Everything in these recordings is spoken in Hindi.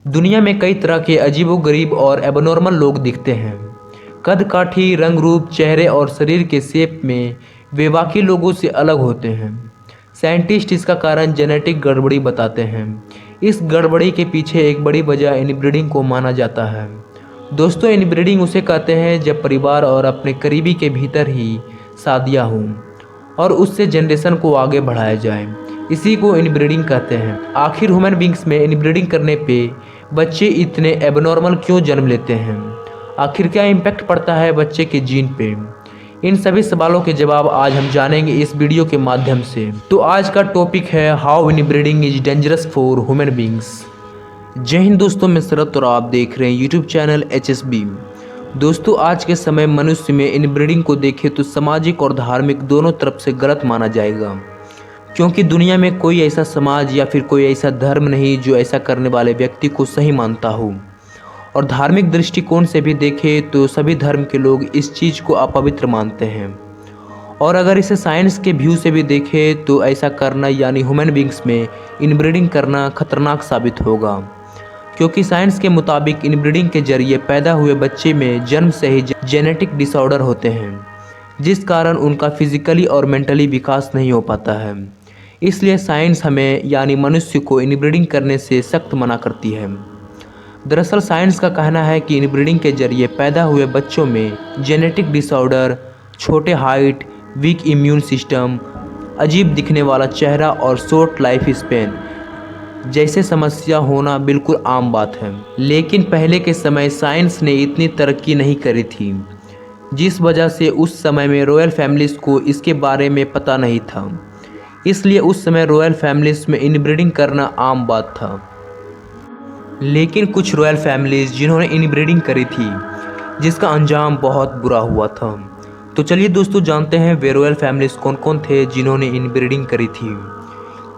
दुनिया में कई तरह के अजीबोगरीब और एबनॉर्मल लोग दिखते हैं। कद काठी, रंग रूप, चेहरे और शरीर के शेप में वे बाकी लोगों से अलग होते हैं। साइंटिस्ट इसका कारण जेनेटिक गड़बड़ी बताते हैं। इस गड़बड़ी के पीछे एक बड़ी वजह इनब्रीडिंग को माना जाता है। दोस्तों, इनब्रीडिंग उसे कहते हैं जब परिवार और अपने करीबी के भीतर ही शादियाँ हों और उससे जनरेशन को आगे बढ़ाया जाए। इसी को इनब्रीडिंग कहते हैं। आखिर ह्यूमन बींग्स में इनब्रीडिंग करने पे बच्चे इतने एबनॉर्मल क्यों जन्म लेते हैं? आखिर क्या इम्पैक्ट पड़ता है बच्चे के जीन पे? इन सभी सवालों के जवाब आज हम जानेंगे इस वीडियो के माध्यम से। तो आज का टॉपिक है how inbreeding is dangerous for human beings. जय हिंद दोस्तों, मैं शरद और आप देख रहे हैं यूट्यूब चैनल HSB। दोस्तों, आज के समय मनुष्य में इनब्रीडिंग को देखें तो सामाजिक और धार्मिक दोनों तरफ से गलत माना जाएगा, क्योंकि दुनिया में कोई ऐसा समाज या फिर कोई ऐसा धर्म नहीं जो ऐसा करने वाले व्यक्ति को सही मानता हो। और धार्मिक दृष्टिकोण से भी देखें तो सभी धर्म के लोग इस चीज़ को अपवित्र मानते हैं। और अगर इसे साइंस के व्यू से भी देखें तो ऐसा करना यानी ह्यूमन बींग्स में इनब्रीडिंग करना खतरनाक साबित होगा, क्योंकि साइंस के मुताबिक इनब्रीडिंग के जरिए पैदा हुए बच्चे में जन्म से ही जेनेटिक डिसऑर्डर होते हैं, जिस कारण उनका फिजिकली और मेंटली विकास नहीं हो पाता है। इसलिए साइंस हमें यानी मनुष्य को इनब्रीडिंग करने से सख्त मना करती है। दरअसल साइंस का कहना है कि इनब्रीडिंग के जरिए पैदा हुए बच्चों में जेनेटिक डिसऑर्डर, छोटे हाइट, वीक इम्यून सिस्टम, अजीब दिखने वाला चेहरा और शॉर्ट लाइफ स्पेन जैसे समस्या होना बिल्कुल आम बात है। लेकिन पहले के समय साइंस ने इतनी तरक्की नहीं करी थी, जिस वजह से उस समय में रॉयल फैमिलीज़ को इसके बारे में पता नहीं था। इसलिए उस समय रॉयल फैमिलीज़ में इनब्रीडिंग करना आम बात था। लेकिन कुछ रॉयल फैमिलीज़ जिन्होंने इनब्रीडिंग करी थी, जिसका अंजाम बहुत बुरा हुआ था। तो चलिए दोस्तों, जानते हैं वे रॉयल फैमिलीज़ कौन कौन थे जिन्होंने इनब्रीडिंग करी थी।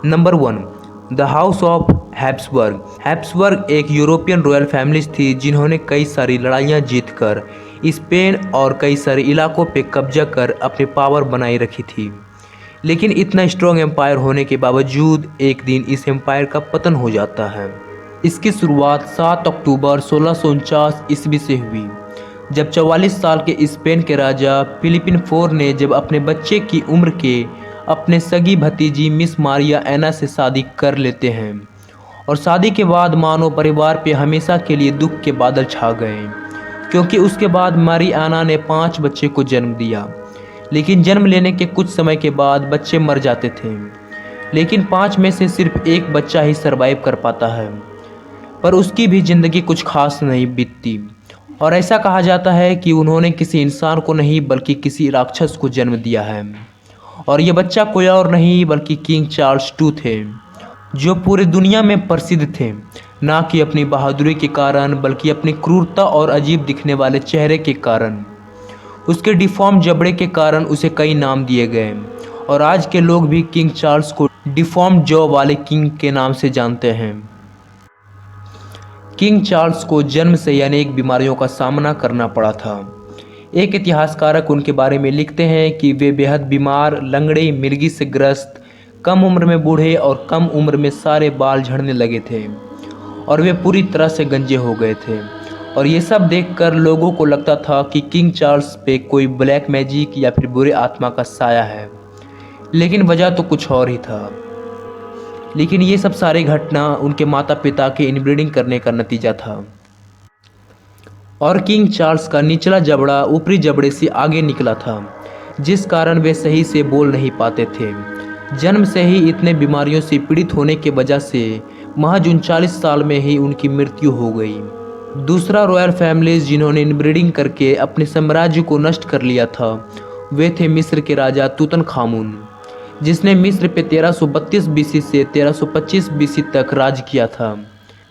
Number 1, the house of Habsburg. Habsburg एक यूरोपियन रॉयल फैमिलीज थी जिन्होंने कई सारी लड़ाइयाँ जीतकर स्पेन और कई सारे इलाकों पे कब्जा कर अपनी पावर बनाई रखी थी। लेकिन इतना स्ट्रॉन्ग एम्पायर होने के बावजूद एक दिन इस एम्पायर का पतन हो जाता है। इसकी शुरुआत 7 अक्टूबर 1649 ईस्वी से हुई, जब 44 साल के स्पेन के राजा फिलिपिन IV ने जब अपने बच्चे की उम्र के अपने सगी भतीजी मिस मारिया एना से शादी कर लेते हैं। और शादी के बाद मानो परिवार पे हमेशा के लिए दुख के बादल छा गए, क्योंकि उसके बाद मारियाना ने 5 बच्चे को जन्म दिया। लेकिन जन्म लेने के कुछ समय के बाद बच्चे मर जाते थे। लेकिन 5 में से सिर्फ एक बच्चा ही सरवाइव कर पाता है, पर उसकी भी ज़िंदगी कुछ खास नहीं बीतती। और ऐसा कहा जाता है कि उन्होंने किसी इंसान को नहीं बल्कि किसी राक्षस को जन्म दिया है। और ये बच्चा कोई और नहीं बल्कि किंग चार्ल्स II थे, जो पूरी दुनिया में प्रसिद्ध थे, ना कि अपनी बहादुरी के कारण बल्कि अपनी क्रूरता और अजीब दिखने वाले चेहरे के कारण। उसके डिफॉर्म जबड़े के कारण उसे कई नाम दिए गए, और आज के लोग भी किंग चार्ल्स को डिफॉर्म जॉ वाले किंग के नाम से जानते हैं। किंग चार्ल्स को जन्म से अनेक बीमारियों का सामना करना पड़ा था। एक इतिहासकारक उनके बारे में लिखते हैं कि वे बेहद बीमार, लंगड़े, मिर्गी से ग्रस्त, कम उम्र में बूढ़े और कम उम्र में सारे बाल झड़ने लगे थे, और वे पूरी तरह से गंजे हो गए थे। और ये सब देखकर लोगों को लगता था कि किंग चार्ल्स पे कोई ब्लैक मैजिक या फिर बुरे आत्मा का साया है। लेकिन वजह तो कुछ और ही था। लेकिन ये सब सारी घटना उनके माता पिता के इनब्रीडिंग करने का नतीजा था। और किंग चार्ल्स का निचला जबड़ा ऊपरी जबड़े से आगे निकला था, जिस कारण वे सही से बोल नहीं पाते थे। जन्म से ही इतने बीमारियों से पीड़ित होने के वजह से महज 39 साल में ही उनकी मृत्यु हो गई। दूसरा रॉयल फैमिलीज जिन्होंने इनब्रीडिंग करके अपने साम्राज्य को नष्ट कर लिया था, वे थे मिस्र के राजा तूतनखामुन, जिसने मिस्र पे 1332 BC से 1325 BC तक राज किया था।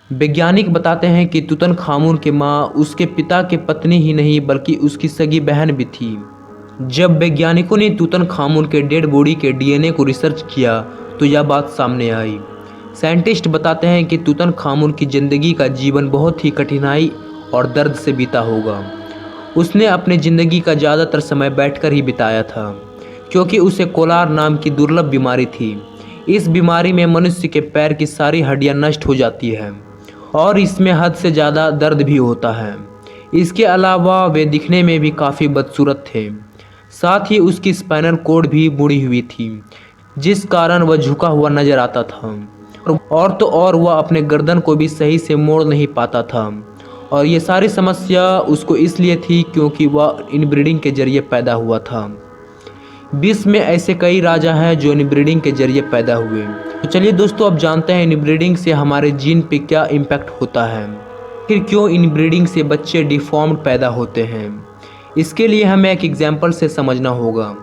वैज्ञानिक बताते हैं कि तूतनखामुन के माँ उसके पिता के पत्नी ही नहीं बल्कि उसकी सगी बहन भी थी। जब वैज्ञानिकों ने तूतनखामुन के डेड बॉडी के DNA को रिसर्च किया तो यह बात सामने आई। साइंटिस्ट बताते हैं कि तूतनखामुन की ज़िंदगी का जीवन बहुत ही कठिनाई और दर्द से बीता होगा। उसने अपने ज़िंदगी का ज़्यादातर समय बैठकर ही बिताया था, क्योंकि उसे कोलार नाम की दुर्लभ बीमारी थी। इस बीमारी में मनुष्य के पैर की सारी हड्डियां नष्ट हो जाती है और इसमें हद से ज़्यादा दर्द भी होता है। इसके अलावा वे दिखने में भी काफ़ी बदसूरत थे। साथ ही उसकी स्पाइनल कॉर्ड भी मुड़ी हुई थी, जिस कारण वह झुका हुआ नजर आता था। और तो और वह अपने गर्दन को भी सही से मोड़ नहीं पाता था। और ये सारी समस्या उसको इसलिए थी क्योंकि वह इनब्रीडिंग के जरिए पैदा हुआ था। विश्व में ऐसे कई राजा हैं जो इनब्रीडिंग के जरिए पैदा हुए। तो चलिए दोस्तों, अब जानते हैं इनब्रीडिंग से हमारे जीन पे क्या इम्पैक्ट होता है, फिर क्यों इनब्रीडिंग से बच्चे डिफॉर्म्ड पैदा होते हैं। इसके लिए हमें एक एग्जाम्पल से समझना होगा।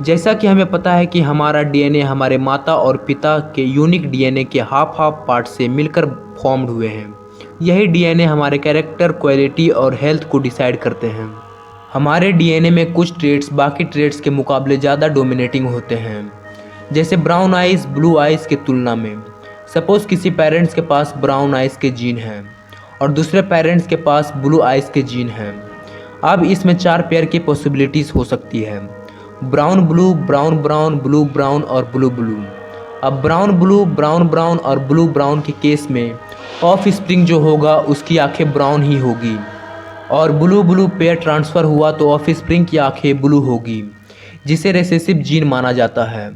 जैसा कि हमें पता है कि हमारा डीएनए हमारे माता और पिता के यूनिक डीएनए के हाफ पार्ट से मिलकर फॉर्म्ड हुए हैं। यही डीएनए हमारे कैरेक्टर, क्वालिटी और हेल्थ को डिसाइड करते हैं। हमारे डीएनए में कुछ ट्रेड्स बाकी ट्रेड्स के मुकाबले ज़्यादा डोमिनेटिंग होते हैं, जैसे ब्राउन आइज़ ब्लू आइज़ के तुलना में। सपोज़ किसी पेरेंट्स के पास ब्राउन आइज़ के जीन हैं और दूसरे पेरेंट्स के पास ब्लू आइज़ के जीन हैं। अब इसमें 4 पेयर की पॉसिबिलिटीज़ हो सकती है, brown blue, brown brown, blue brown और ब्लू ब्लू। अब ब्राउन ब्लू, ब्राउन ब्राउन और ब्लू ब्राउन के केस में ऑफ स्प्रिंग जो होगा उसकी आंखें ब्राउन ही होगी, और ब्लू ब्लू पेयर ट्रांसफ़र हुआ तो ऑफ स्प्रिंग की आंखें ब्लू होगी, जिसे रेसेसिव जीन माना जाता है।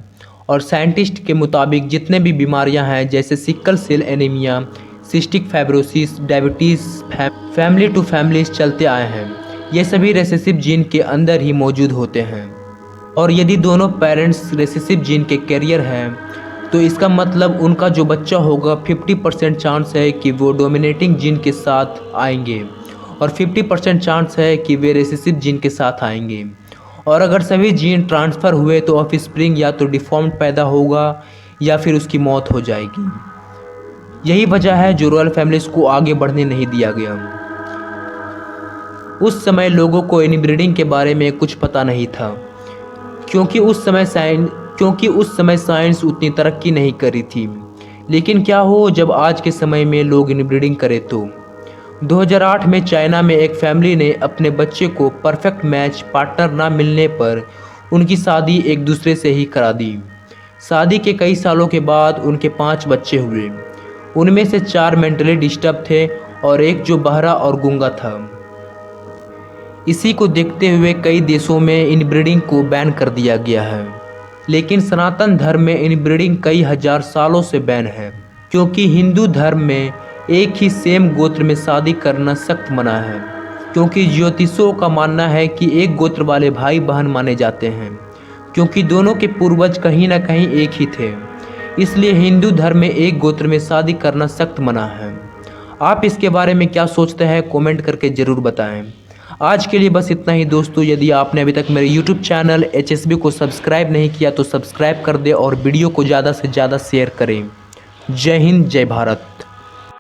और साइंटिस्ट के मुताबिक जितने भी बीमारियां हैं जैसे sickle cell anaemia, cystic fibrosis, diabetes, family to families चलते आए हैं, ये सभी रेसेसिव जीन के अंदर ही मौजूद होते हैं। और यदि दोनों पेरेंट्स रेसेसिव जीन के कैरियर हैं तो इसका मतलब उनका जो बच्चा होगा 50% चांस है कि वो डोमिनेटिंग जीन के साथ आएंगे और 50% चांस है कि वे रेसेसिव जीन के साथ आएंगे। और अगर सभी जीन ट्रांसफ़र हुए तो ऑफ स्प्रिंग या तो डिफॉर्म्ड पैदा होगा या फिर उसकी मौत हो जाएगी। यही वजह है जो रॉयल फैमिलीज़ को आगे बढ़ने नहीं दिया गया। उस समय लोगों को इनब्रीडिंग के बारे में कुछ पता नहीं था, क्योंकि उस समय साइंस उतनी तरक्की नहीं करी थी। लेकिन क्या हो जब आज के समय में लोग इनब्रीडिंग करें तो 2008 में चाइना में एक फैमिली ने अपने बच्चे को परफेक्ट मैच पार्टनर ना मिलने पर उनकी शादी एक दूसरे से ही करा दी। शादी के कई सालों के बाद उनके 5 बच्चे हुए। उनमें से 4 मेंटली डिस्टर्ब थे और एक जो बहरा और गूंगा था। इसी को देखते हुए कई देशों में इनब्रीडिंग को बैन कर दिया गया है। लेकिन सनातन धर्म में इनब्रीडिंग कई हजार सालों से बैन है, क्योंकि हिंदू धर्म में एक ही सेम गोत्र में शादी करना सख्त मना है। क्योंकि ज्योतिषों का मानना है कि एक गोत्र वाले भाई बहन माने जाते हैं, क्योंकि दोनों के पूर्वज कहीं ना कहीं एक ही थे। इसलिए हिंदू धर्म में एक गोत्र में शादी करना सख्त मना है। आप इसके बारे में क्या सोचते हैं, कमेंट करके ज़रूर बताएं। आज के लिए बस इतना ही दोस्तों। यदि आपने अभी तक मेरे YouTube चैनल HSB को सब्सक्राइब नहीं किया तो सब्सक्राइब कर दें और वीडियो को ज़्यादा से ज़्यादा शेयर करें। जय हिंद, जय भारत।